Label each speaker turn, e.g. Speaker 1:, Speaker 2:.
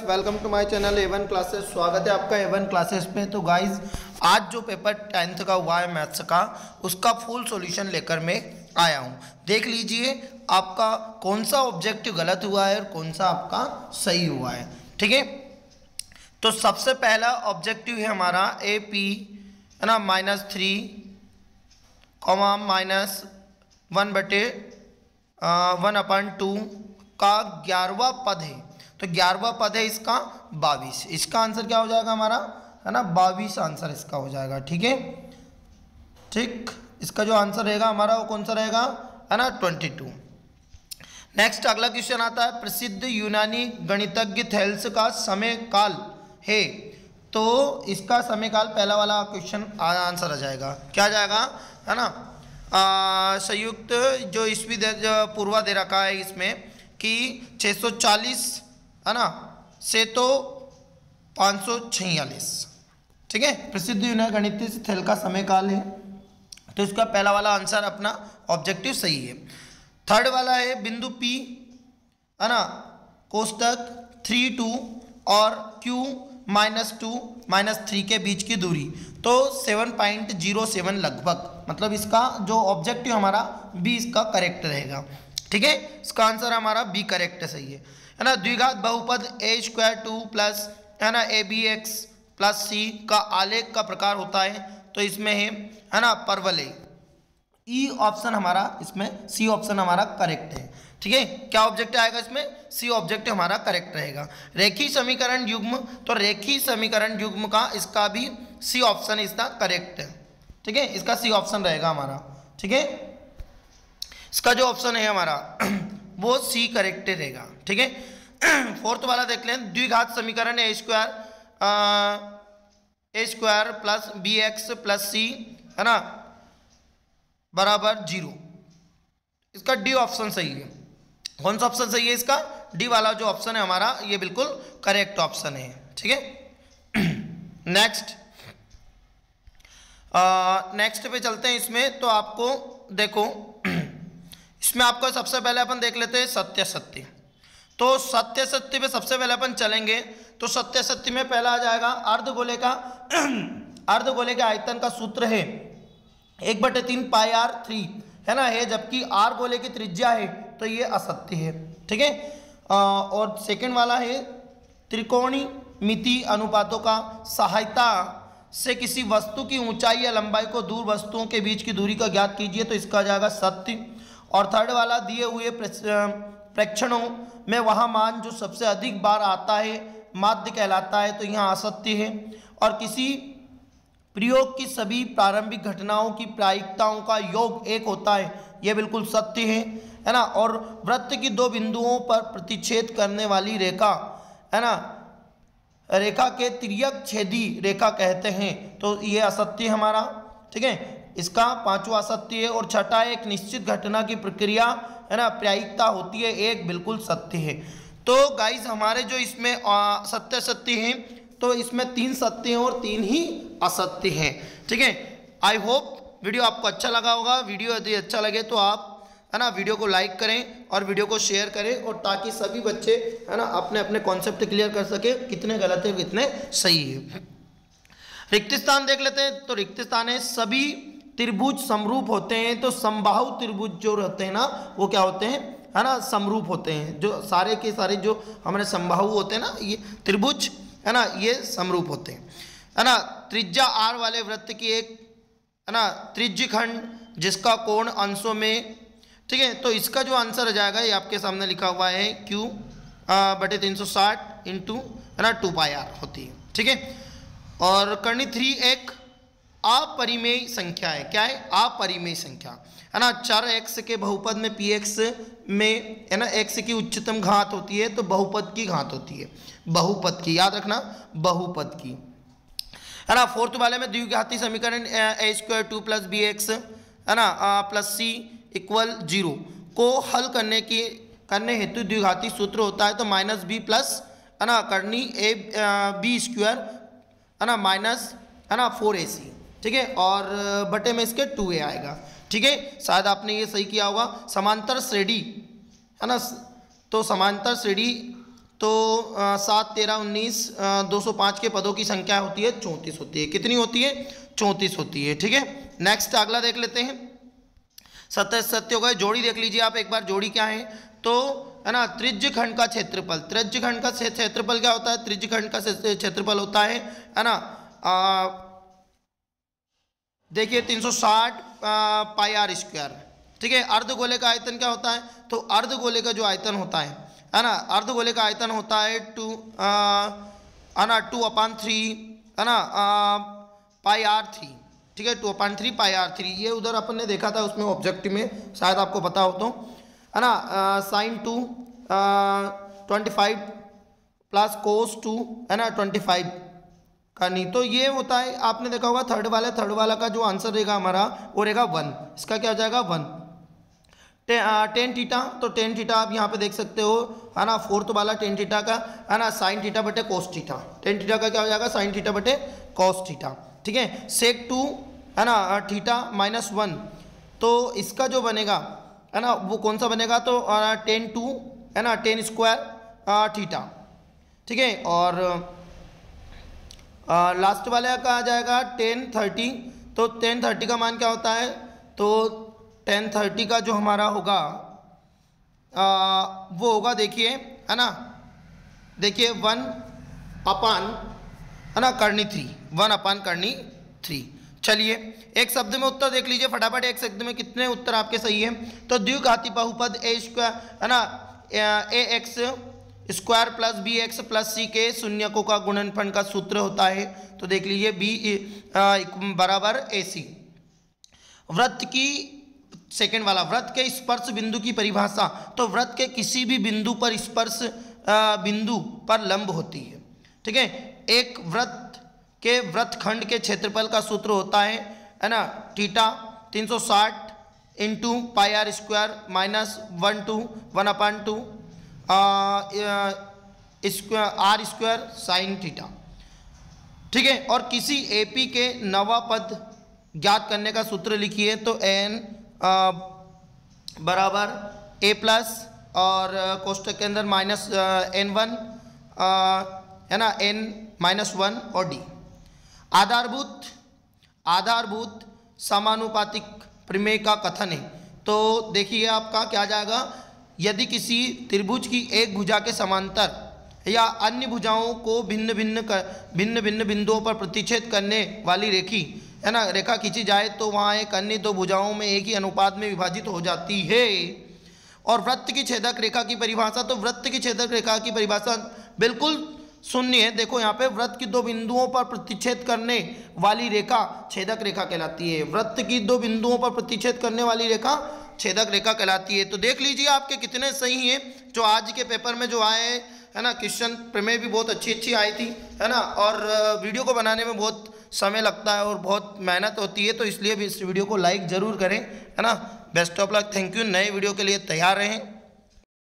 Speaker 1: Welcome to my channel A1 classes. स्वागत है आपका A1 क्लासेस पे। तो गाइस आज जो पेपर 10th का हुआ है मैथ्स का, उसका फुल सॉल्यूशन लेकर मैं आया हूँ। देख लीजिए आपका कौन सा ऑब्जेक्टिव गलत हुआ है और कौन सा आपका सही हुआ है। ठीक है, तो सबसे पहला ऑब्जेक्टिव है हमारा AP है ना -3, -1/1/2 का 11वां पद है। तो 11वां पद है इसका 22। इसका आंसर क्या हो जाएगा हमारा, है ना 22 आंसर इसका हो जाएगा। ठीक है, ठीक, इसका जो आंसर रहेगा हमारा वो कौन सा रहेगा, है ना 22। नेक्स्ट अगला क्वेश्चन आता है, प्रसिद्ध यूनानी गणितज्ञ थेल्स का समय काल है। तो इसका समय काल पहला वाला क्वेश्चन आंसर आ जाएगा, क्या आ जाएगा, है ना संयुक्त जो ईस्वी पूर्वा दे रखा है इसमें कि 640 है ना से तो 546। ठीक है, प्रसिद्ध यूनानी गणितज्ञ थेल्स का समय काल है। तो इसका पहला वाला आंसर अपना ऑब्जेक्टिव सही है। थर्ड वाला है बिंदु P है ना कोष्टक 3-2 और Q -2 -3 के बीच की दूरी, तो 7.07 लगभग, मतलब इसका जो ऑब्जेक्टिव हमारा B इसका करेक्ट रहेगा। ठीक है, इसका आंसर हमारा B करेक्ट सही है ना। द्विघात बहुपद a² 2 प्लस है ना abx प्लस c का आलेख का प्रकार होता है। तो इसमें है ना परवलय, ई ऑप्शन हमारा इसमें, सी ऑप्शन हमारा करेक्ट है। ठीक है, क्या ऑब्जेक्ट आएगा इसमें, सी ऑब्जेक्ट हमारा करेक्ट रहेगा। रेखीय समीकरण युग्म, तो रेखीय समीकरण युग्म का इसका भी सी ऑप्शन इसका करेक्ट है। ठीक है, इसका सी ऑप्शन रहेगा हमारा। ठीक है, इसका जो ऑप्शन है हमारा वो सी करेक्ट रहेगा। ठीक है, फोर्थ वाला देख लें, द्विघात समीकरण a² plus bx plus c है ना बराबर 0। इसका डी ऑप्शन सही है। कौन सा ऑप्शन सही है इसका, डी वाला जो ऑप्शन है हमारा ये बिल्कुल करेक्ट ऑप्शन है। ठीक है, नेक्स्ट पे चलते हैं इसमें। तो आपको देखो इसमें आपको सबसे पहले अपन देख लेते हैं सत्य सत्य। तो सत्य सत्य पे सबसे पहले अपन चलेंगे। तो सत्य सत्य में पहला आ जाएगा अर्धगोले का अर्धगोले के आयतन का सूत्र है 1/3 πr3 है ना है, जबकि आर गोले की त्रिज्या है, तो ये असत्य है। ठीक है, और सेकंड वाला है त्रिकोणीय मिति अनुपातों का सहायता से किसी वस्तु की ऊंचाई या लंबाई को दूर वस्तुओं के बीच की दूरी का ज्ञात कीजिए। तो इसका आ जाएगा सत्य। और थर्ड वाला दिए हुए प्रेक्षणों में वहाँ मान जो सबसे अधिक बार आता है माध्य कहलाता है, तो यहाँ असत्य है। और किसी प्रयोग की सभी प्रारंभिक घटनाओं की प्रायिकताओं का योग 1 होता है, यह बिल्कुल सत्य है ना। और वृत्त की 2 बिंदुओं पर प्रतिच्छेद करने वाली रेखा है ना रेखा के तिर्यक छेदी रेखा कहते हैं, तो ये असत्य हमारा। ठीक है, इसका 5वां असत्य है। और छठा है एक निश्चित घटना की प्रक्रिया है ना प्रायिकता होती है, एक बिल्कुल सत्य है। तो गाइस हमारे जो इसमें सत्य सत्य हैं, तो इसमें 3 सत्य हैं और 3 ही असत्य हैं। ठीक है, आई होप वीडियो आपको अच्छा लगा होगा। वीडियो यदि अच्छा लगे तो आप है ना वीडियो को लाइक करें और वीडियो को शेयर करें, और ताकि सभी बच्चे है ना अपने अपने कॉन्सेप्ट क्लियर कर सके, कितने गलत है कितने सही है। रिक्त स्थान देख लेते हैं। तो रिक्त स्थान है सभी त्रिभुज समरूप होते हैं। तो समबाहु त्रिभुज जो रहते हैं ना वो क्या होते हैं, है ना समरूप होते हैं। जो सारे के सारे जो हमारे समबाहु होते हैं ना ये त्रिभुज है ना ये समरूप होते हैं, है ना। त्रिज्या r वाले वृत्त की एक है ना त्रिज्यखंड जिसका कोण अंशों में, ठीक है। तो इसका जो आंसर आ जाएगा ये आपके सामने लिखा हुआ है Q/360 इंटू है ना 2πr होती है। ठीक है, और कर्णी 3 एक अपरिमेय संख्या है। क्या है, अपरिमेय संख्या है ना। चर x के बहुपद में px में है ना x की उच्चतम घात होती है, तो बहुपद की घात होती है, बहुपद की, याद रखना बहुपद की, है ना। फोर्थ वाले में द्विघाती समीकरण a² 2 प्लस bx है ना प्लस c = 0 को हल करने हेतु द्विघाती सूत्र होता है। तो -b प्लस है ना कर्णी b² है ना माइनस है ना 4ac। ठीक है, और बटे में इसके 2a आएगा। ठीक है, शायद आपने ये सही किया होगा। समांतर श्रेणी है ना, तो समांतर श्रेणी तो 7, 13, 19, 205 के पदों की संख्या होती है 34 होती है। कितनी होती है? 34 होती है। ठीक है, नेक्स्ट अगला देख लेते हैं। सत्य सत्य हो गए। जोड़ी देख लीजिए आप एक बार, जोड़ी क्या है तो है ना, त्रिज्य खंड का क्षेत्रफल। त्रिज्य खंड का क्षेत्रफल क्या होता है? त्रिज्य खंड का क्षेत्रफल होता है ना, देखिए 360 पाई आर स्क्वायर। ठीक है, अर्धगोले का आयतन क्या होता है? तो अर्धगोले का जो आयतन होता है ना, अर्धगोले का आयतन होता है 2/3 है ना पाई आर 3। ठीक है, 2/3 पाई आर 3। ये उधर अपन ने देखा था उसमें ऑब्जेक्टिव में, शायद आपको पता हो तो, है ना। साइन 2 25 प्लस कोस 2 है ना 25 का नहीं, तो ये होता है, आपने देखा होगा थर्ड वाला का जो आंसर रहेगा हमारा वो रहेगा 1। इसका क्या हो जाएगा? 1। टेन थीटा, तो टेन थीटा आप यहाँ पे देख सकते हो है ना, फोर्थ वाला टेन थीटा का है ना साइन थीटा बटे कोस थीटा। टेन थीटा का क्या हो जाएगा? साइन थीटा बटे कोस थीटा। ठीक है, सेक 2 है ना थीटा -1, तो इसका जो बनेगा है ना वो कौन सा बनेगा? तो टेन 2 है ना टेन स्क्वायर थीटा। ठीक है, और लास्ट वाले का आ जाएगा 1030, तो 1030 का मान क्या होता है? तो 1030 का जो हमारा होगा वो होगा, देखिए है ना, देखिए 1/, है ना करनी 3, 1/करनी 3। चलिए एक शब्द में उत्तर देख लीजिए फटाफट, एक शब्द में कितने उत्तर आपके सही है। तो द्विघाती बहुपद ए स्क्वायर है ना ax square plus B X plus C के शून्यकों का गुणनफल का सूत्र होता है। तो देख लीजिए बी बराबर ए सी। वृत्त की सेकंड वाला, वृत्त के स्पर्श बिंदु की परिभाषा, तो वृत्त के किसी भी बिंदु पर स्पर्श बिंदु पर लंब होती है। ठीक है, एक वृत्त के वृत्तखंड के क्षेत्रफल का सूत्र होता है ना theta 360 into pi R square -1 to 1/2 R square sine theta. ठीक है, और किसी एपी के नवा पद ज्ञात करने का सूत्र लिखिए, तो एन बराबर ए प्लस और कोष्टक के अंदर -n1 है ना n-1 और डी। आधारभूत समानुपातिक प्रमेय का कथन है। तो देखिए आपका क्या जाएगा, यदि किसी त्रिभुज की एक भुजा के समांतर या अन्य भुजाओं को भिन्न भिन्न बिंदुओं पर प्रतिच्छेद करने वाली है ना रेखा खींची जाए, तो वहाँ एक अन्य दो भुजाओं में एक ही अनुपात में विभाजित हो जाती है। और वृत्त की छेदक रेखा की परिभाषा, तो वृत्त की छेदक रेखा की परिभाषा बिल्कुल शून्य है। देखो यहाँ पे वृत्त की दो बिंदुओं पर प्रतिच्छेद करने वाली रेखा छेदक रेखा कहलाती है। वृत्त की दो बिंदुओं पर प्रतिच्छेद करने वाली रेखा छेदक रेखा कहलाती है। तो देख लीजिए आपके कितने सही हैं जो आज के पेपर में जो आए है ना। क्वेश्चन प्रमेय भी बहुत अच्छी आई थी है ना, और वीडियो को बनाने में बहुत समय लगता है और बहुत मेहनत होती है, तो इसलिए भी इस वीडियो को लाइक ज़रूर करें है ना। Best of luck, thank you. नए वीडियो के लिए तैयार रहें।